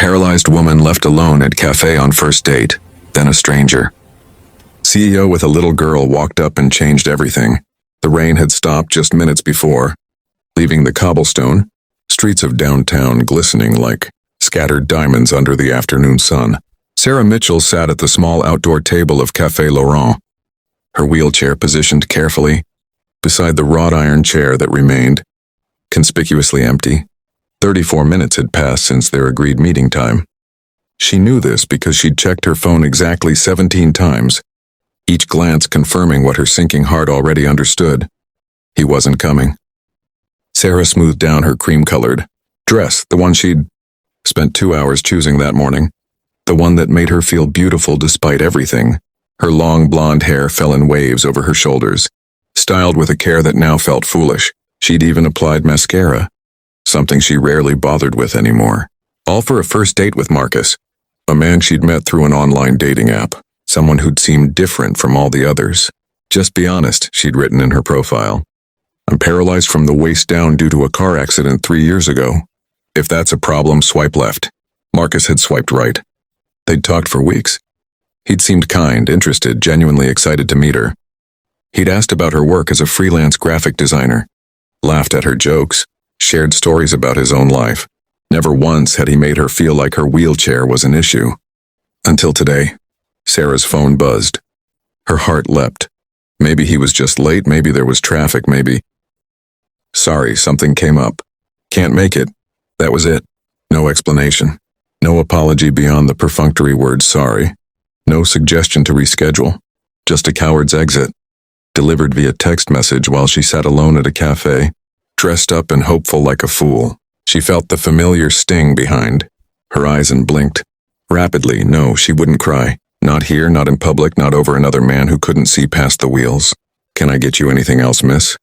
paralyzed woman left alone at Café on first date, then a stranger. CEO with a little girl walked up and changed everything. The rain had stopped just minutes before, leaving the cobblestone streets of downtown glistening like scattered diamonds under the afternoon sun. Sarah Mitchell sat at the small outdoor table of Café Laurent, her wheelchair positioned carefully beside the wrought iron chair that remained conspicuously empty. 34 minutes had passed since their agreed meeting time. She knew this because she'd checked her phone exactly 17 times, each glance confirming what her sinking heart already understood. He wasn't coming. Sarah smoothed down her cream-colored dress, the one she'd spent 2 hours choosing that morning, the one that made her feel beautiful despite everything. Her long blonde hair fell in waves over her shoulders, styled with a care that now felt foolish. She'd even applied mascara, something she rarely bothered with anymore. All for a first date with Marcus, a man she'd met through an online dating app, someone who'd seemed different from all the others. Just be honest, she'd written in her profile. I'm paralyzed from the waist down due to a car accident 3 years ago. If that's a problem, swipe left. Marcus had swiped right. They'd talked for weeks. He'd seemed kind, interested, genuinely excited to meet her. He'd asked about her work as a freelance graphic designer, laughed at her jokes, shared stories about his own life. Never once had he made her feel like her wheelchair was an issue. Until today, Sarah's phone buzzed. Her heart leapt. Maybe he was just late, maybe there was traffic, maybe... Sorry, something came up. Can't make it. That was it. No explanation. No apology beyond the perfunctory word sorry. No suggestion to reschedule. Just a coward's exit. Delivered via text message while she sat alone at a cafe, dressed up and hopeful like a fool. She felt the familiar sting behind her eyes and blinked. Rapidly, no, she wouldn't cry. Not here, not in public, not over another man who couldn't see past the wheels. Can I get you anything else, miss?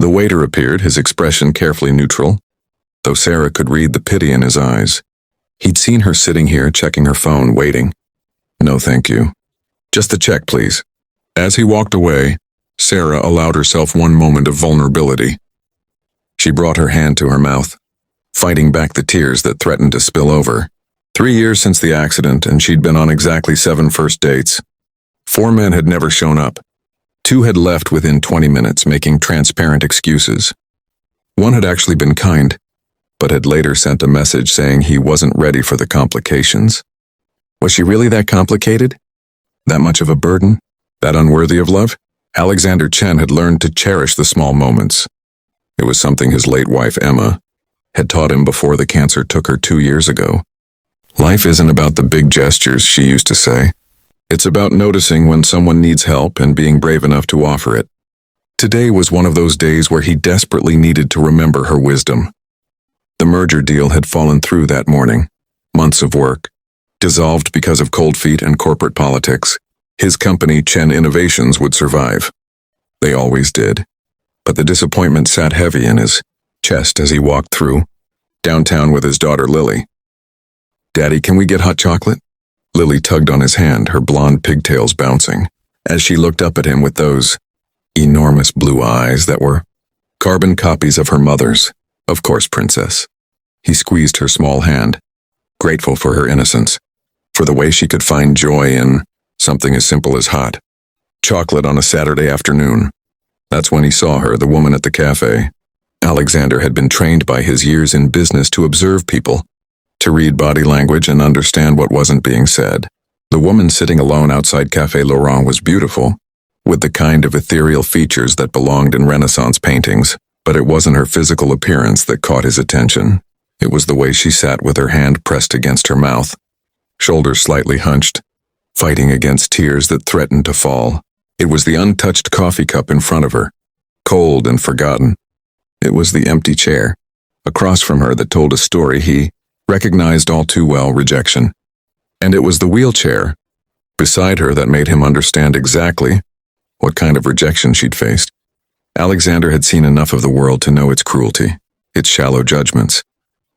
The waiter appeared, his expression carefully neutral, though Sarah could read the pity in his eyes. He'd seen her sitting here, checking her phone, waiting. No, thank you. Just the check, please. As he walked away, Sarah allowed herself one moment of vulnerability. She brought her hand to her mouth, fighting back the tears that threatened to spill over. 3 years since the accident, and she'd been on exactly 7 first dates. 4 men had never shown up. 2 had left within 20 minutes, making transparent excuses. 1 had actually been kind, but had later sent a message saying he wasn't ready for the complications. Was she really that complicated? That much of a burden? That unworthy of love? Alexander Chen had learned to cherish the small moments. It was something his late wife, Emma, had taught him before the cancer took her 2 years ago. Life isn't about the big gestures, she used to say. It's about noticing when someone needs help and being brave enough to offer it. Today was one of those days where he desperately needed to remember her wisdom. The merger deal had fallen through that morning. Months of work, dissolved because of cold feet and corporate politics. His company, Chen Innovations, would survive. They always did. But the disappointment sat heavy in his chest as he walked through, downtown with his daughter Lily. Daddy, can we get hot chocolate? Lily tugged on his hand, her blonde pigtails bouncing, as she looked up at him with those enormous blue eyes that were carbon copies of her mother's. Of course, princess. He squeezed her small hand, grateful for her innocence, for the way she could find joy in something as simple as hot chocolate on a Saturday afternoon. That's when he saw her, the woman at the cafe. Alexander had been trained by his years in business to observe people, to read body language and understand what wasn't being said. The woman sitting alone outside Café Laurent was beautiful, with the kind of ethereal features that belonged in Renaissance paintings, but it wasn't her physical appearance that caught his attention. It was the way she sat with her hand pressed against her mouth, shoulders slightly hunched, fighting against tears that threatened to fall. It was the untouched coffee cup in front of her, cold and forgotten. It was the empty chair across from her that told a story he recognized all too well: rejection. And it was the wheelchair beside her that made him understand exactly what kind of rejection she'd faced. Alexander had seen enough of the world to know its cruelty, its shallow judgments,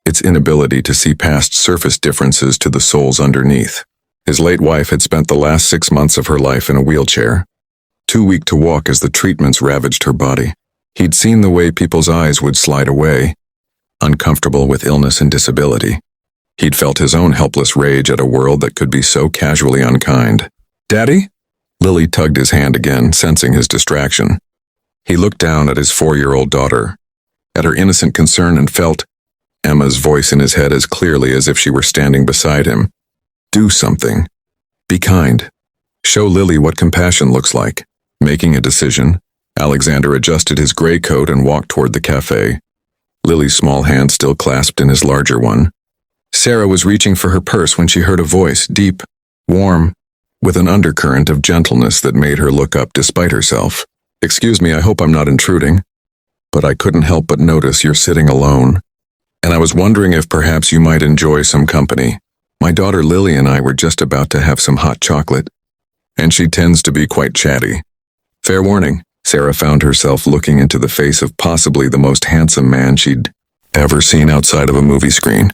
its inability to see past surface differences to the souls underneath. His late wife had spent the last 6 months of her life in a wheelchair, too weak to walk as the treatments ravaged her body. He'd seen the way people's eyes would slide away, uncomfortable with illness and disability. He'd felt his own helpless rage at a world that could be so casually unkind. "Daddy?" Lily tugged his hand again, sensing his distraction. He looked down at his 4-year-old daughter, at her innocent concern, and felt Emma's voice in his head as clearly as if she were standing beside him. "Do something. Be kind. Show Lily what compassion looks like." Making a decision, Alexander adjusted his gray coat and walked toward the cafe, Lily's small hand still clasped in his larger one. Sarah was reaching for her purse when she heard a voice, deep, warm, with an undercurrent of gentleness that made her look up despite herself. "Excuse me, I hope I'm not intruding, but I couldn't help but notice you're sitting alone, and I was wondering if perhaps you might enjoy some company. My daughter Lily and I were just about to have some hot chocolate, and she tends to be quite chatty." Fair warning, Sarah found herself looking into the face of possibly the most handsome man she'd ever seen outside of a movie screen.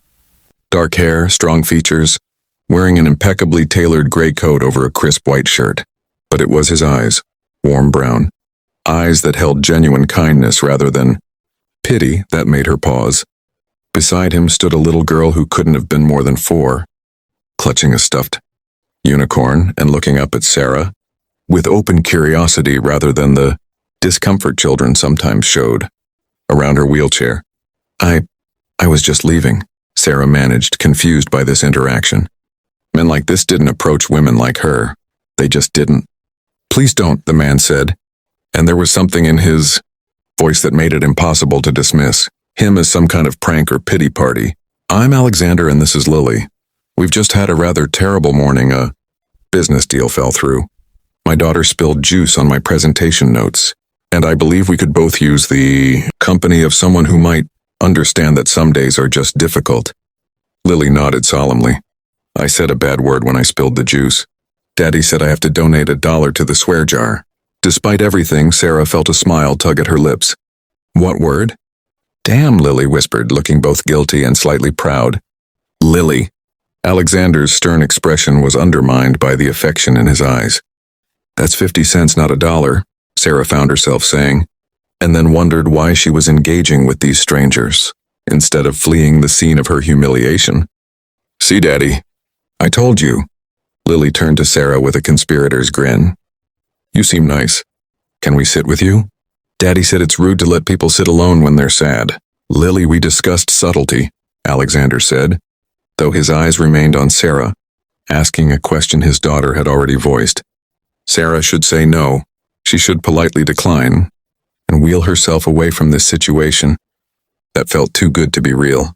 Dark hair, strong features, wearing an impeccably tailored gray coat over a crisp white shirt. But it was his eyes, warm brown. Eyes that held genuine kindness rather than pity, that made her pause. Beside him stood a little girl who couldn't have been more than 4, clutching a stuffed unicorn and looking up at Sarah with open curiosity rather than the discomfort children sometimes showed around her wheelchair. I was just leaving," Sarah managed, confused by this interaction. Men like this didn't approach women like her. They just didn't. "Please don't," the man said, and there was something in his voice that made it impossible to dismiss him as some kind of prank or pity party. "I'm Alexander and this is Lily. We've just had a rather terrible morning. A business deal fell through. My daughter spilled juice on my presentation notes, and I believe we could both use the company of someone who might understand that some days are just difficult." Lily nodded solemnly. "I said a bad word when I spilled the juice. Daddy said I have to donate $1 to the swear jar." Despite everything, Sarah felt a smile tug at her lips. "What word?" "Damn," Lily whispered, looking both guilty and slightly proud. "Lily." Alexander's stern expression was undermined by the affection in his eyes. "That's 50 cents, not $1, Sarah found herself saying, and then wondered why she was engaging with these strangers, instead of fleeing the scene of her humiliation. "See, Daddy, I told you." Lily turned to Sarah with a conspirator's grin. "You seem nice. Can we sit with you? Daddy said it's rude to let people sit alone when they're sad." "Lily, we discussed subtlety," Alexander said, though his eyes remained on Sarah, asking a question his daughter had already voiced. Sarah should say no. She should politely decline and wheel herself away from this situation that felt too good to be real.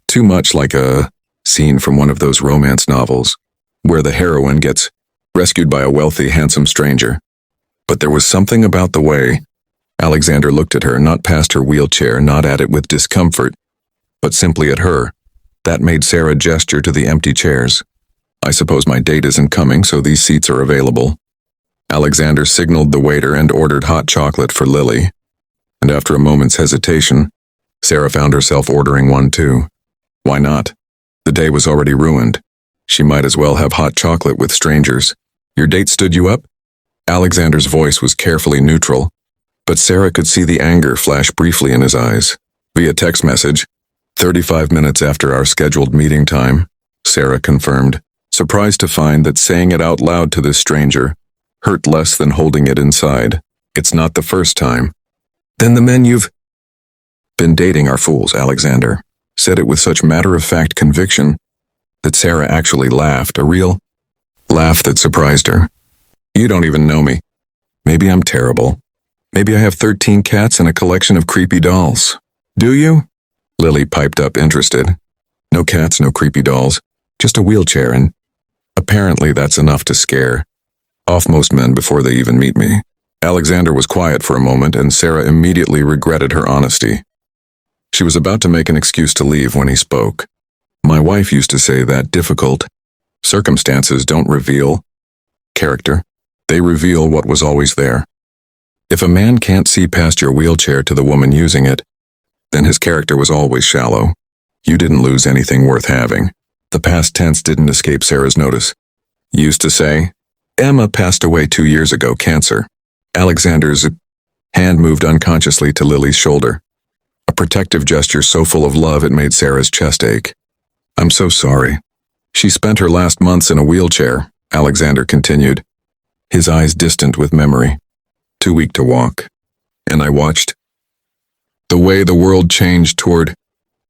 Too much like a scene from one of those romance novels where the heroine gets rescued by a wealthy, handsome stranger. But there was something about the way Alexander looked at her, not past her wheelchair, not at it with discomfort, but simply at her, that made Sarah gesture to the empty chairs. "I suppose my date isn't coming, so these seats are available." Alexander signaled the waiter and ordered hot chocolate for Lily, and after a moment's hesitation, Sarah found herself ordering one too. Why not? The day was already ruined. She might as well have hot chocolate with strangers. "Your date stood you up?" Alexander's voice was carefully neutral, but Sarah could see the anger flash briefly in his eyes. "Via text message, 35 minutes after our scheduled meeting time," Sarah confirmed, surprised to find that saying it out loud to this stranger hurt less than holding it inside. "It's not the first time." "Then the men you've been dating are fools," Alexander said it with such matter-of-fact conviction that Sarah actually laughed, a real laugh that surprised her. "You don't even know me. Maybe I'm terrible. Maybe I have 13 cats and a collection of creepy dolls." "Do you?" Lily piped up, interested. "No cats, no creepy dolls. Just a wheelchair, and apparently that's enough to scare off most men before they even meet me." Alexander was quiet for a moment, and Sarah immediately regretted her honesty. She was about to make an excuse to leave when he spoke. "My wife used to say that difficult circumstances don't reveal character. They reveal what was always there. If a man can't see past your wheelchair to the woman using it, then his character was always shallow. You didn't lose anything worth having." The past tense didn't escape Sarah's notice. "Used to say, Emma passed away 2 years ago, cancer." Alexander's hand moved unconsciously to Lily's shoulder, a protective gesture so full of love it made Sarah's chest ache. I'm so sorry. She spent her last months in a wheelchair, Alexander continued, his eyes distant with memory. Too weak to walk. And I watched. The way the world changed toward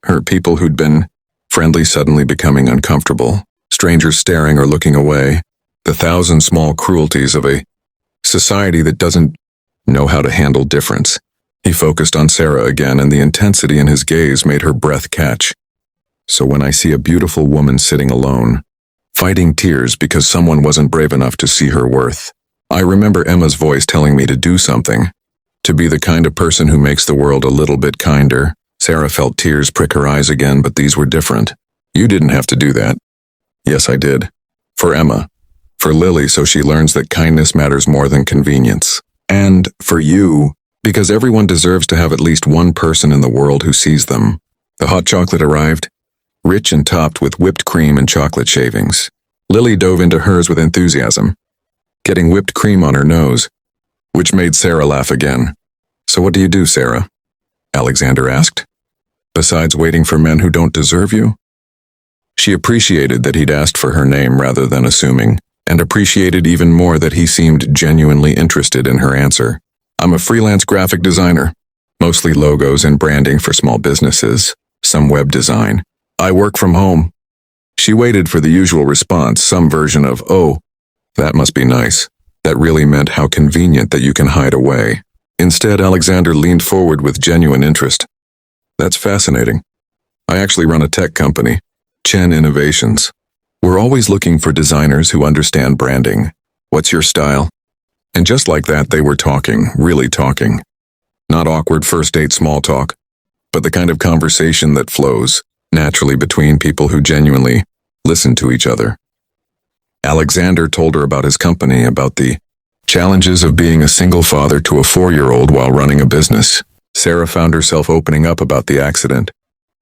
her, people who'd been friendly suddenly becoming uncomfortable, strangers staring or looking away, the thousand small cruelties of a society that doesn't know how to handle difference. He focused on Sarah again, and the intensity in his gaze made her breath catch. So when I see a beautiful woman sitting alone, fighting tears because someone wasn't brave enough to see her worth, I remember Emma's voice telling me to do something, to be the kind of person who makes the world a little bit kinder. Sarah felt tears prick her eyes again, but these were different. You didn't have to do that. Yes, I did. For Emma. For Lily, so she learns that kindness matters more than convenience. And for you, because everyone deserves to have at least one person in the world who sees them. The hot chocolate arrived, rich and topped with whipped cream and chocolate shavings. Lily dove into hers with enthusiasm, getting whipped cream on her nose, which made Sarah laugh again. So what do you do, Sarah? Alexander asked. Besides waiting for men who don't deserve you? She appreciated that he'd asked for her name rather than assuming, and appreciated even more that he seemed genuinely interested in her answer. I'm a freelance graphic designer, mostly logos and branding for small businesses, some web design. I work from home. She waited for the usual response, some version of, oh, that must be nice. That really meant how convenient that you can hide away. Instead, Alexander leaned forward with genuine interest. That's fascinating. I actually run a tech company, Chen Innovations. We're always looking for designers who understand branding. What's your style? And just like that, they were talking, really talking. Not awkward first date small talk, but the kind of conversation that flows naturally between people who genuinely listen to each other. Alexander told her about his company, about the challenges of being a single father to a 4-year-old while running a business. Sarah found herself opening up about the accident,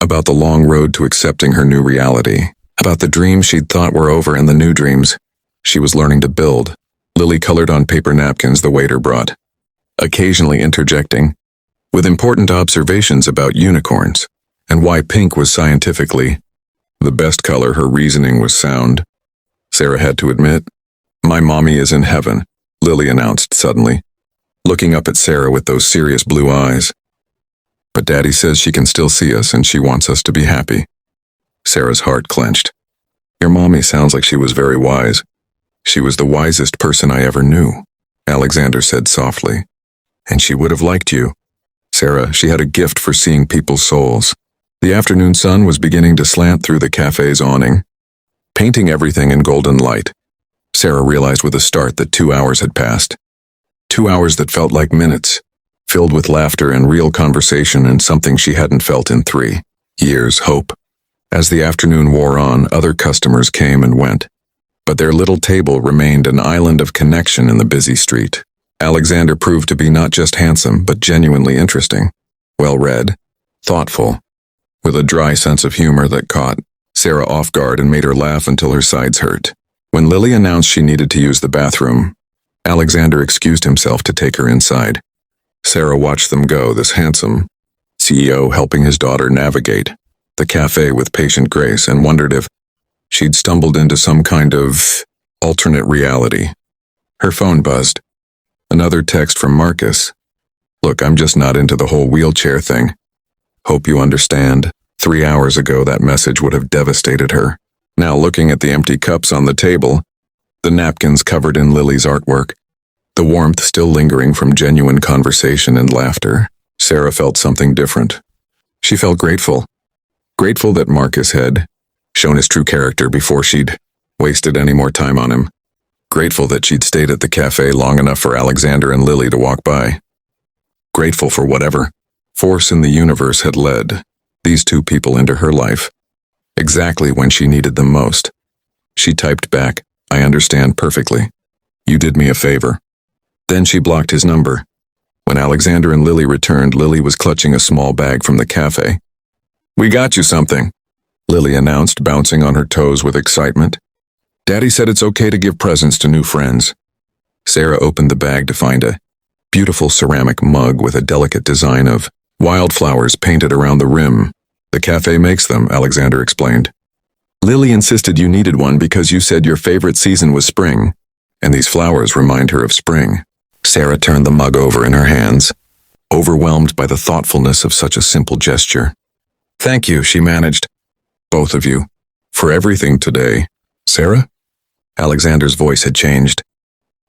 about the long road to accepting her new reality, about the dreams she'd thought were over and the new dreams she was learning to build. Lily colored on paper napkins the waiter brought, occasionally interjecting with important observations about unicorns and why pink was scientifically the best color. Her reasoning was sound. Sarah had to admit, my mommy is in heaven, Lily announced suddenly, looking up at Sarah with those serious blue eyes. But Daddy says she can still see us and she wants us to be happy. Sarah's heart clenched. Your mommy sounds like she was very wise. She was the wisest person I ever knew, Alexander said softly. And she would have liked you. Sarah, she had a gift for seeing people's souls. The afternoon sun was beginning to slant through the cafe's awning, painting everything in golden light. Sarah realized with a start that 2 hours had passed. 2 hours that felt like minutes, filled with laughter and real conversation and something she hadn't felt in 3 years, hope. As the afternoon wore on, other customers came and went, but their little table remained an island of connection in the busy street. Alexander proved to be not just handsome, but genuinely interesting, well-read, thoughtful, with a dry sense of humor that caught Sarah off guard and made her laugh until her sides hurt. When Lily announced she needed to use the bathroom, Alexander excused himself to take her inside. Sarah watched them go, this handsome CEO helping his daughter navigate the cafe with patient grace, and wondered if she'd stumbled into some kind of alternate reality. Her phone buzzed. Another text from Marcus. Look, I'm just not into the whole wheelchair thing. Hope you understand. 3 hours ago, that message would have devastated her. Now, looking at the empty cups on the table, the napkins covered in Lily's artwork, the warmth still lingering from genuine conversation and laughter, Sarah felt something different. She felt grateful. Grateful that Marcus had shown his true character before she'd wasted any more time on him. Grateful that she'd stayed at the cafe long enough for Alexander and Lily to walk by. Grateful for whatever force in the universe had led these two people into her life, exactly when she needed them most. She typed back, I understand perfectly. You did me a favor. Then she blocked his number. When Alexander and Lily returned, Lily was clutching a small bag from the cafe. We got you something, Lily announced, bouncing on her toes with excitement. Daddy said it's okay to give presents to new friends. Sarah opened the bag to find a beautiful ceramic mug with a delicate design of wildflowers painted around the rim. The cafe makes them, Alexander explained. Lily insisted you needed one because you said your favorite season was spring, and these flowers remind her of spring. Sarah turned the mug over in her hands, overwhelmed by the thoughtfulness of such a simple gesture. Thank you, she managed. Both of you. For everything today. Sarah? Alexander's voice had changed,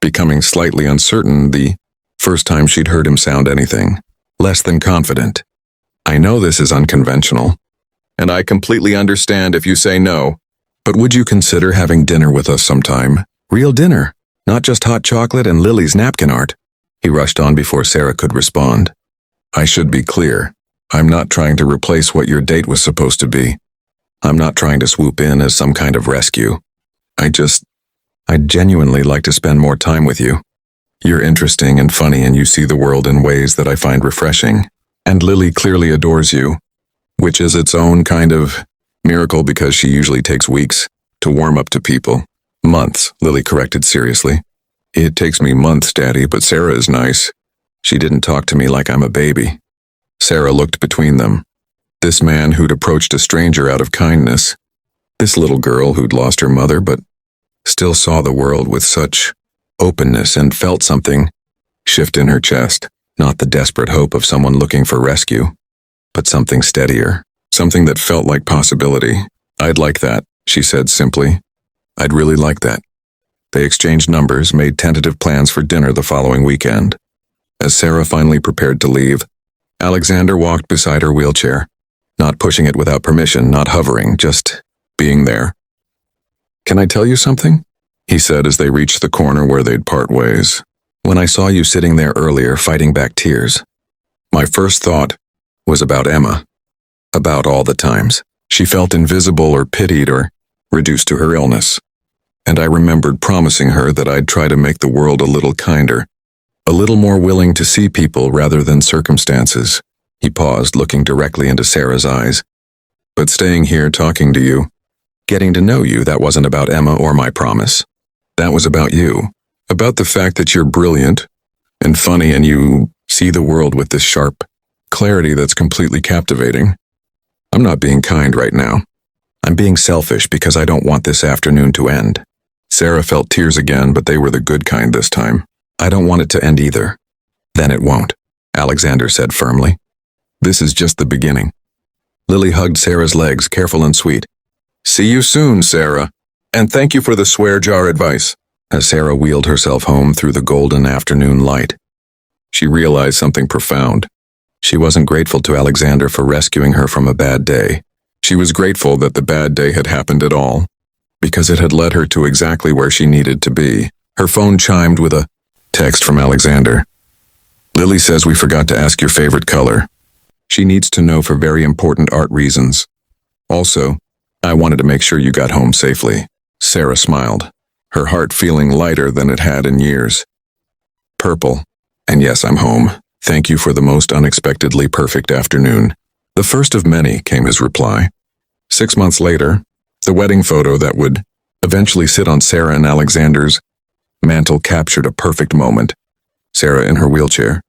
becoming slightly uncertain the first time she'd heard him sound anything less than confident. I know this is unconventional, and I completely understand if you say no, but would you consider having dinner with us sometime? Real dinner, not just hot chocolate and Lily's napkin art. He rushed on before Sarah could respond. I should be clear. I'm not trying to replace what your date was supposed to be. I'm not trying to swoop in as some kind of rescue. I'd genuinely like to spend more time with you. You're interesting and funny and you see the world in ways that I find refreshing. And Lily clearly adores you, which is its own kind of miracle because she usually takes weeks to warm up to people. Months, Lily corrected seriously. It takes me months, Daddy, but Sarah is nice. She didn't talk to me like I'm a baby. Sarah looked between them. This man who'd approached a stranger out of kindness. This little girl who'd lost her mother but still saw the world with such openness and felt something shift in her chest. Not the desperate hope of someone looking for rescue, but something steadier, something that felt like possibility. I'd like that, she said simply. I'd really like that. They exchanged numbers, made tentative plans for dinner the following weekend. As Sarah finally prepared to leave, Alexander walked beside her wheelchair, not pushing it without permission, not hovering, just being there. Can I tell you something? He said as they reached the corner where they'd part ways. When I saw you sitting there earlier fighting back tears, my first thought was about Emma, about all the times she felt invisible or pitied or reduced to her illness. And I remembered promising her that I'd try to make the world a little kinder, a little more willing to see people rather than circumstances. He paused, looking directly into Sarah's eyes. But staying here talking to you, getting to know you, that wasn't about Emma or my promise. That was about you, about the fact that you're brilliant and funny and you see the world with this sharp clarity that's completely captivating. I'm not being kind right now. I'm being selfish because I don't want this afternoon to end. Sarah felt tears again, but they were the good kind this time. I don't want it to end either. Then it won't, Alexander said firmly. This is just the beginning. Lily hugged Sarah's legs, careful and sweet. See you soon, Sarah. And thank you for the swear jar advice. As Sarah wheeled herself home through the golden afternoon light, she realized something profound. She wasn't grateful to Alexander for rescuing her from a bad day. She was grateful that the bad day had happened at all, because it had led her to exactly where she needed to be. Her phone chimed with a text from Alexander. Lily says we forgot to ask your favorite color. She needs to know for very important art reasons. Also, I wanted to make sure you got home safely. Sarah smiled, her heart feeling lighter than it had in years. Purple. And yes, I'm home. Thank you for the most unexpectedly perfect afternoon. The first of many, came his reply. 6 months later, the wedding photo that would eventually sit on Sarah and Alexander's mantle captured a perfect moment. Sarah in her wheelchair,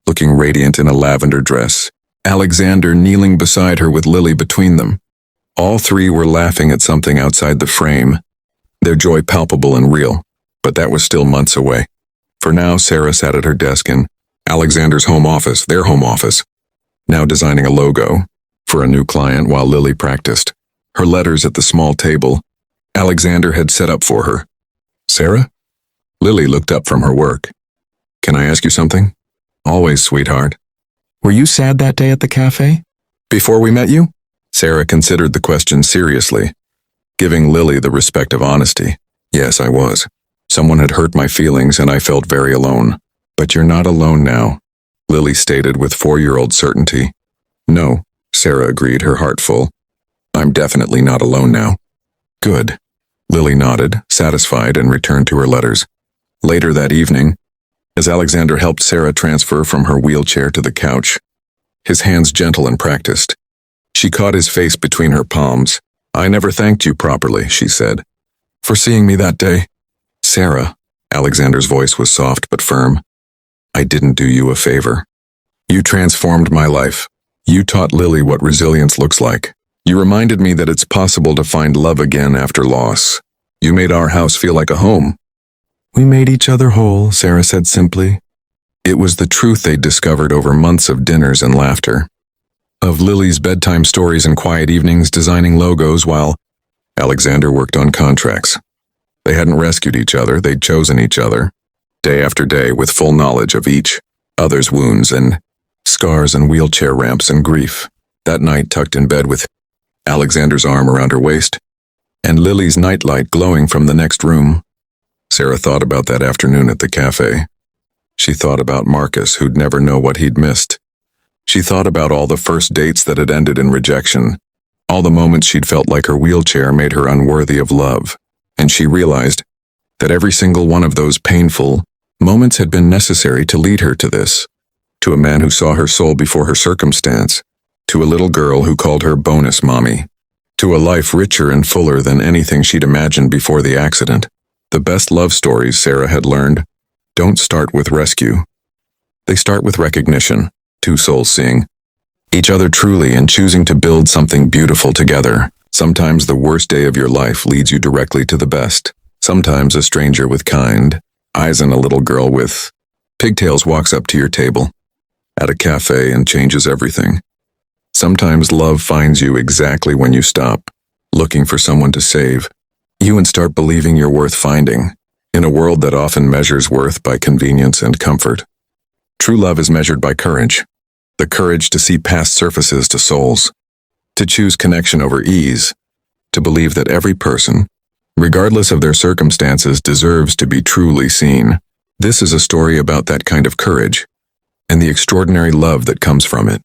looking radiant in a lavender dress. Alexander kneeling beside her with Lily between them. All three were laughing at something outside the frame, their joy palpable and real, but that was still months away. For now, Sarah sat at her desk in Alexander's home office, their home office, now designing a logo for a new client while Lily practiced. Her letters at the small table Alexander had set up for her. Sarah? Lily looked up from her work. Can I ask you something? Always, sweetheart. Were you sad that day at the cafe? Before we met you? Sarah considered the question seriously, giving Lily the respect of honesty. Yes, I was. Someone had hurt my feelings and I felt very alone. But you're not alone now, Lily stated with 4-year-old certainty. No, Sarah agreed, her heart full. I'm definitely not alone now. Good. Lily nodded, satisfied, and returned to her letters. Later that evening, as Alexander helped Sarah transfer from her wheelchair to the couch, his hands gentle and practiced, she caught his face between her palms. I never thanked you properly, she said, for seeing me that day. Sarah, Alexander's voice was soft but firm. I didn't do you a favor. You transformed my life. You taught Lily what resilience looks like. You reminded me that it's possible to find love again after loss. You made our house feel like a home." "We made each other whole," Sarah said simply. It was the truth they'd discovered over months of dinners and laughter. Of Lily's bedtime stories and quiet evenings designing logos while Alexander worked on contracts. They hadn't rescued each other, they'd chosen each other, day after day with full knowledge of each other's wounds and scars and wheelchair ramps and grief. That night, tucked in bed with Alexander's arm around her waist, and Lily's nightlight glowing from the next room, Sarah thought about that afternoon at the cafe. She thought about Marcus, who'd never know what he'd missed. She thought about all the first dates that had ended in rejection, all the moments she'd felt like her wheelchair made her unworthy of love, and she realized that every single one of those painful moments had been necessary to lead her to this, to a man who saw her soul before her circumstance, to a little girl who called her bonus mommy, to a life richer and fuller than anything she'd imagined before the accident. The best love stories, Sarah had learned, don't start with rescue. They start with recognition, two souls seeing each other truly and choosing to build something beautiful together. Sometimes the worst day of your life leads you directly to the best. Sometimes a stranger with kind eyes and a little girl with pigtails walks up to your table at a cafe and changes everything. Sometimes love finds you exactly when you stop looking for someone to save you and start believing you're worth finding, in a world that often measures worth by convenience and comfort. True love is measured by courage, the courage to see past surfaces to souls, to choose connection over ease, to believe that every person, regardless of their circumstances, deserves to be truly seen. This is a story about that kind of courage and the extraordinary love that comes from it.